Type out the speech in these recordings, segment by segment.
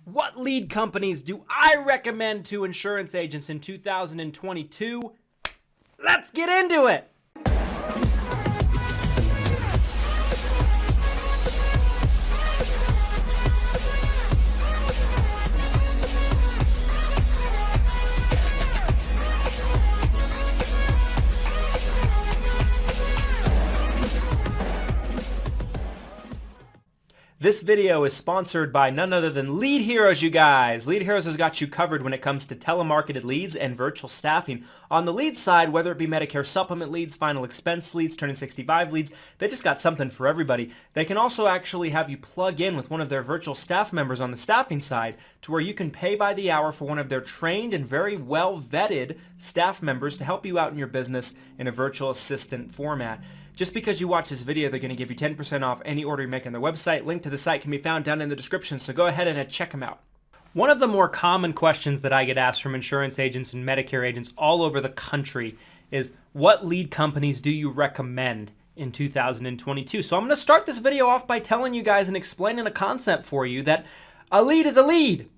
What lead companies do I recommend to insurance agents in 2022? Let's get into it! This video is sponsored by none other than Lead Heroes, you guys. Lead Heroes has got you covered when it comes to telemarketed leads and virtual staffing. On the lead side, whether it be Medicare supplement leads, final expense leads, turning 65 leads, they just got something for everybody. They can also actually have you plug in with one of their virtual staff members on the staffing side to where you can pay by the hour for one of their trained and very well vetted staff members to help you out in your business in a virtual assistant format. Just because you watch this video, they're going to give you 10% off any order you make on their website. Link to the site can be found down in the description, so go ahead and check them out. One of the more common questions that I get asked from insurance agents and Medicare agents all over the country is, what lead companies do you recommend in 2022? So I'm going to start this video off by telling you guys and explaining a concept for you that a lead is a lead.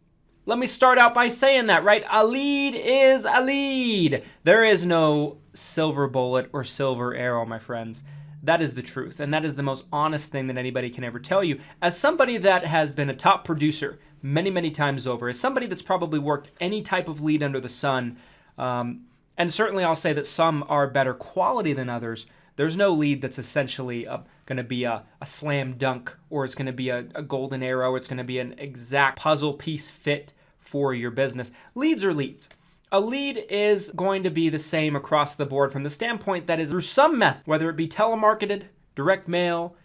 Let me start out by saying that, right? A lead is a lead. There is no silver bullet or silver arrow, my friends. That is the truth, and that is the most honest thing that anybody can ever tell you. As somebody that has been a top producer many, many times over, as somebody that's probably worked any type of lead under the sun, and certainly I'll say that some are better quality than others, there's no lead that's essentially going to be a slam dunk, or it's going to be a golden arrow, or it's going to be an exact puzzle piece fit for your business. Leads are leads. A lead is going to be the same across the board from the standpoint that is through some method, whether it be telemarketed, direct mail,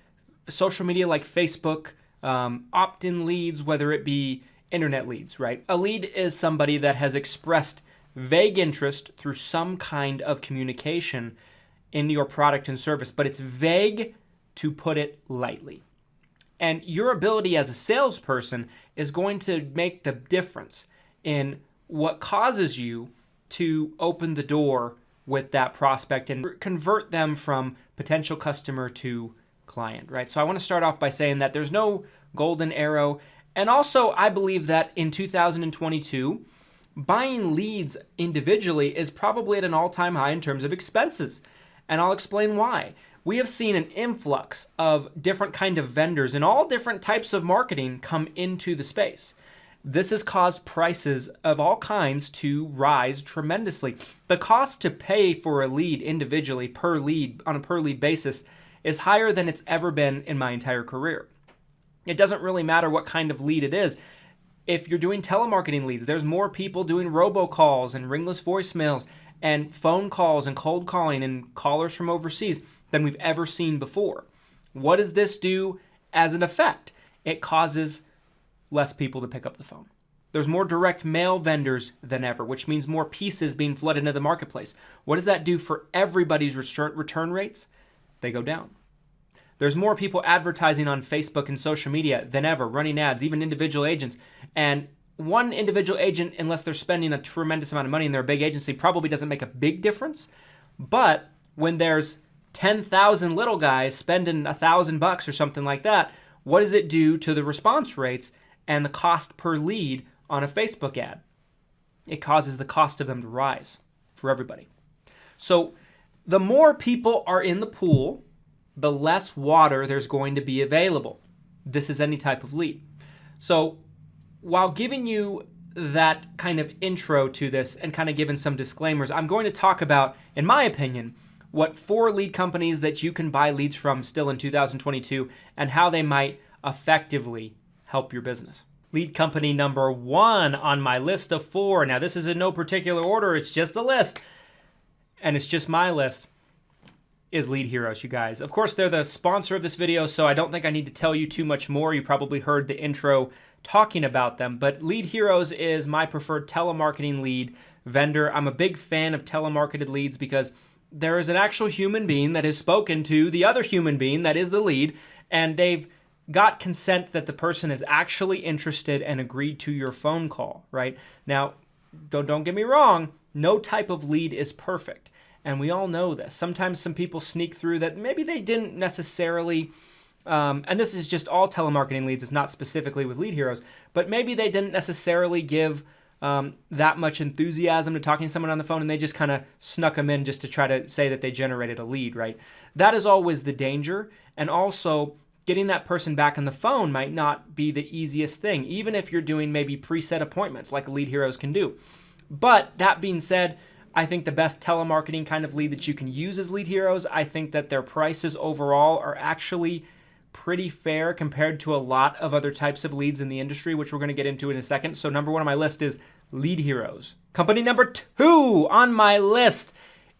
social media like Facebook, opt-in leads, whether it be internet leads, right? A lead is somebody that has expressed vague interest through some kind of communication in your product and service, but it's vague, to put it lightly. And your ability as a salesperson is going to make the difference in what causes you to open the door with that prospect and convert them from potential customer to client, right? So I want to start off by saying that there's no golden arrow. And also, I believe that in 2022, buying leads individually is probably at an all-time high in terms of expenses. And I'll explain why. We have seen an influx of different kind of vendors and all different types of marketing come into the space. This has caused prices of all kinds to rise tremendously. The cost to pay for a lead individually per lead on a per lead basis is higher than it's ever been in my entire career. It doesn't really matter what kind of lead it is. If you're doing telemarketing leads, there's more people doing robocalls and ringless voicemails and phone calls and cold calling and callers from overseas than we've ever seen before. What does this do as an effect? It causes less people to pick up the phone. There's more direct mail vendors than ever, which means more pieces being flooded into the marketplace. What does that do for everybody's return rates? They go down. There's more people advertising on Facebook and social media than ever, running ads, even individual agents. And one individual agent, unless they're spending a tremendous amount of money in their big agency, probably doesn't make a big difference. But when there's 10,000 little guys spending $1,000 or something like that, what does it do to the response rates and the cost per lead on a Facebook ad? It causes the cost of them to rise for everybody. So the more people are in the pool, the less water there's going to be available. This is any type of lead. So while giving you that kind of intro to this and kind of giving some disclaimers, I'm going to talk about, in my opinion, what 4 lead companies that you can buy leads from still in 2022 and how they might effectively help your business. Lead company number 1 on my list of 4. Now, this is in no particular order. It's just a list. And it's just my list. Is Lead Heroes, you guys. Of course, they're the sponsor of this video, so I don't think I need to tell you too much more. You probably heard the intro talking about them. But Lead Heroes is my preferred telemarketing lead vendor. I'm a big fan of telemarketed leads because there is an actual human being that has spoken to the other human being that is the lead, and they've got consent that the person is actually interested and agreed to your phone call, right? Now, don't get me wrong, no type of lead is perfect, and we all know this. Sometimes some people sneak through that maybe they didn't necessarily and this is just all telemarketing leads, it's not specifically with Lead Heroes, but maybe they didn't necessarily give that much enthusiasm to talking to someone on the phone, and they just kind of snuck them in just to try to say that they generated a lead, right? That is always the danger. And also, getting that person back on the phone might not be the easiest thing, even if you're doing maybe preset appointments like Lead Heroes can do. But that being said, I think the best telemarketing kind of lead that you can use is Lead Heroes. I think that their prices overall are actually pretty fair compared to a lot of other types of leads in the industry, which we're going to get into in a second. So number 1 on my list is Lead Heroes. Company number 2 on my list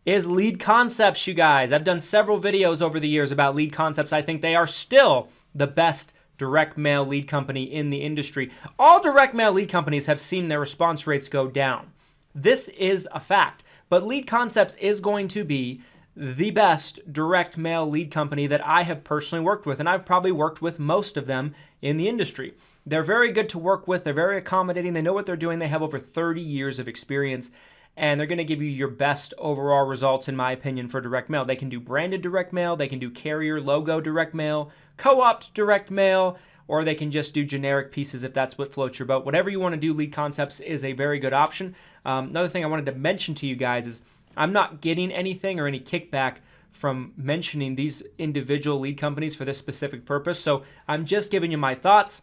is Lead Concepts, you guys. I've done several videos over the years about Lead Concepts. I think they are still the best direct mail lead company in the industry. All direct mail lead companies have seen their response rates go down. This is a fact. But Lead Concepts is going to be the best direct mail lead company that I have personally worked with, and I've probably worked with most of them in the industry. They're very good to work with. They're very accommodating. They know what they're doing. They have over 30 years of experience, and they're going to give you your best overall results, in my opinion, for direct mail. They can do branded direct mail. They can do carrier logo direct mail, co-opt direct mail, or they can just do generic pieces if that's what floats your boat. Whatever you want to do, Lead Concepts is a very good option. Another thing I wanted to mention to you guys is I'm not getting anything or any kickback from mentioning these individual lead companies for this specific purpose. So I'm just giving you my thoughts.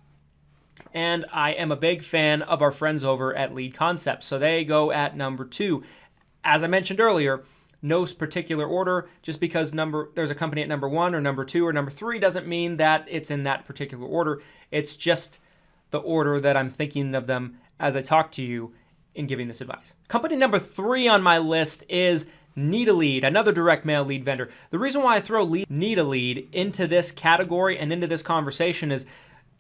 And I am a big fan of our friends over at Lead Concepts. So they go at number 2. As I mentioned earlier, no particular order. Just because there's a company at number 1 or number 2 or number 3 doesn't mean that it's in that particular order. It's just the order that I'm thinking of them as I talk to you in giving this advice. Company number 3 on my list is Need a Lead, another direct mail lead vendor. The reason why I throw Need a Lead into this category and into this conversation is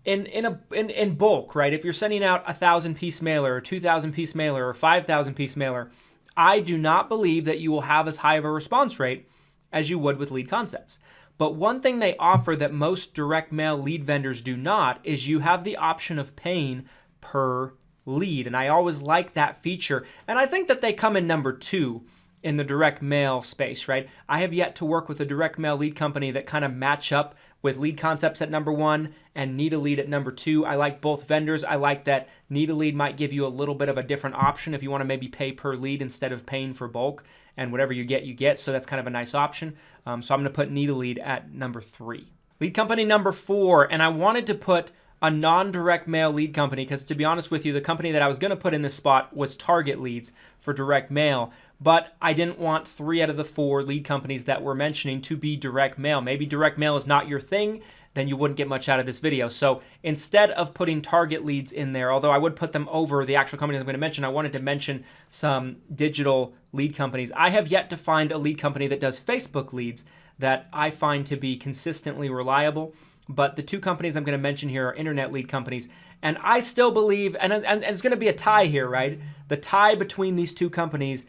in bulk, right? If you're sending out 1,000-piece mailer or 2,000-piece mailer or 5,000-piece mailer, I do not believe that you will have as high of a response rate as you would with Lead Concepts. But one thing they offer that most direct mail lead vendors do not is you have the option of paying per lead. And I always like that feature. And I think that they come in number 2 in the direct mail space, right? I have yet to work with a direct mail lead company that kind of match up with Lead Concepts at number 1 and Need a Lead at number 2. I like both vendors. I like that Need a Lead might give you a little bit of a different option if you want to maybe pay per lead instead of paying for bulk, and whatever you get, you get. So that's kind of a nice option. So I'm going to put Need a Lead at number 3. Lead company number 4, and I wanted to put a non-direct mail lead company because, to be honest with you, the company that I was going to put in this spot was Target Leads for direct mail, but I didn't want 3 out of the 4 lead companies that we're mentioning to be direct mail. Maybe direct mail is not your thing, then you wouldn't get much out of this video. So instead of putting Target Leads in there, although I would put them over the actual companies I'm going to mention, I wanted to mention some digital lead companies. I have yet to find a lead company that does Facebook leads that I find to be consistently reliable. But the 2 companies I'm going to mention here are internet lead companies. And I still believe, and it's going to be a tie here, right? The tie between these 2 companies,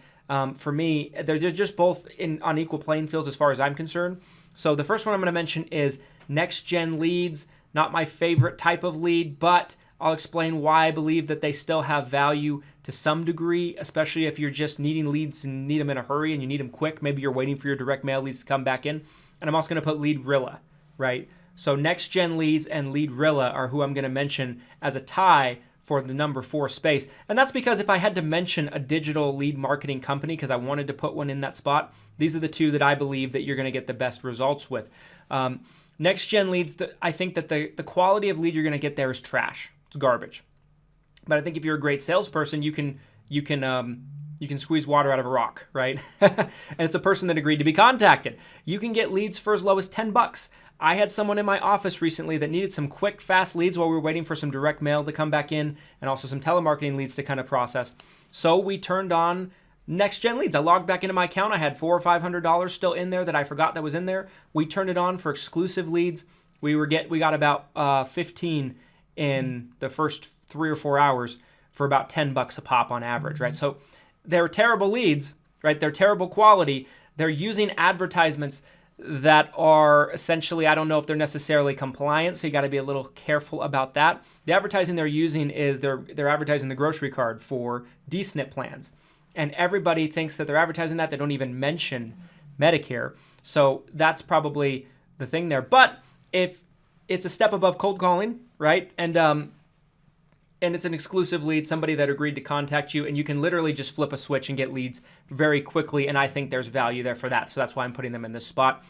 for me, they're just both on equal playing fields as far as I'm concerned. So the first one I'm going to mention is Next Gen Leads. Not my favorite type of lead, but I'll explain why I believe that they still have value to some degree, especially if you're just needing leads and need them in a hurry and you need them quick. Maybe you're waiting for your direct mail leads to come back in. And I'm also going to put Leadrilla, right? So Next Gen Leads and Leadrilla are who I'm going to mention as a tie for the number 4 space. And that's because if I had to mention a digital lead marketing company, because I wanted to put one in that spot, these are the 2 that I believe that you're going to get the best results with. Next Gen Leads, I think that the quality of lead you're going to get there is trash. It's garbage. But I think if you're a great salesperson, you can squeeze water out of a rock, right? And it's a person that agreed to be contacted. You can get leads for as low as $10. I had someone in my office recently that needed some quick, fast leads while we were waiting for some direct mail to come back in and also some telemarketing leads to kind of process. So we turned on Next Gen Leads. I logged back into my account. I had $400 or $500 still in there that I forgot that was in there. We turned it on for exclusive leads. We got about 15 in the first 3 or 4 hours for about $10 a pop on average, right? So they're terrible leads, right? They're terrible quality. They're using advertisements that are essentially, I don't know if they're necessarily compliant, so you got to be a little careful about that. The advertising they're using is they're advertising the grocery card for D-SNP plans. And everybody thinks that they're advertising that. They don't even mention Medicare. So that's probably the thing there. But if it's a step above cold calling, right? And it's an exclusive lead, somebody that agreed to contact you, and you can literally just flip a switch and get leads very quickly, and I think there's value there for that, so that's why I'm putting them in this spot.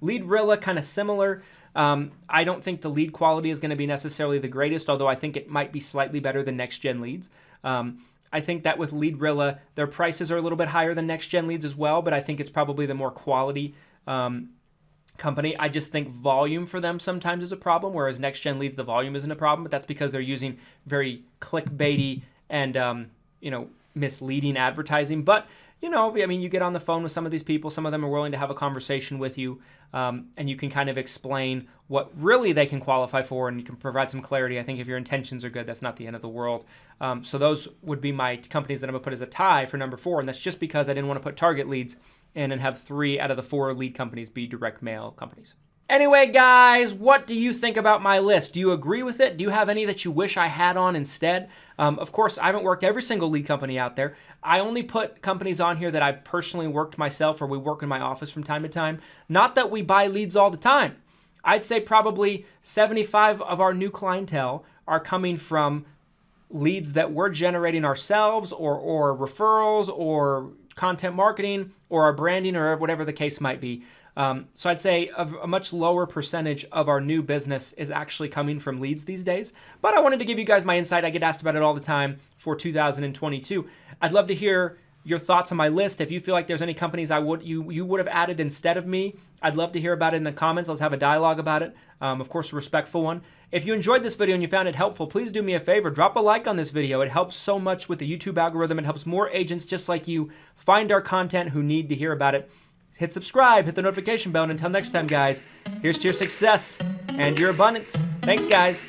Leadrilla, kind of similar. I don't think the lead quality is going to be necessarily the greatest, although I think it might be slightly better than next-gen leads. I think that with Leadrilla, their prices are a little bit higher than next-gen leads as well, but I think it's probably the more quality company. I just think volume for them sometimes is a problem, whereas next-gen leads, the volume isn't a problem, but that's because they're using very clickbaity and misleading advertising. But you get on the phone with some of these people. Some of them are willing to have a conversation with you, and you can kind of explain what really they can qualify for, and you can provide some clarity. I think if your intentions are good, that's not the end of the world. So those would be my companies that I'm going to put as a tie for number 4, and that's just because I didn't want to put target leads in and have 3 out of the 4 lead companies be direct mail companies. Anyway, guys, what do you think about my list? Do you agree with it? Do you have any that you wish I had on instead? Of course, I haven't worked every single lead company out there. I only put companies on here that I've personally worked myself or we work in my office from time to time. Not that we buy leads all the time. I'd say probably 75 of our new clientele are coming from leads that we're generating ourselves or referrals or content marketing or our branding or whatever the case might be. So I'd say a much lower percentage of our new business is actually coming from leads these days. But I wanted to give you guys my insight. I get asked about it all the time for 2022. I'd love to hear your thoughts on my list. If you feel like there's any companies you would have added instead of me, I'd love to hear about it in the comments. Let's have a dialogue about it. Of course, a respectful one. If you enjoyed this video and you found it helpful, please do me a favor. Drop a like on this video. It helps so much with the YouTube algorithm. It helps more agents just like you find our content who need to hear about it. Hit subscribe, hit the notification bell, and until next time, guys, here's to your success and your abundance. Thanks, guys.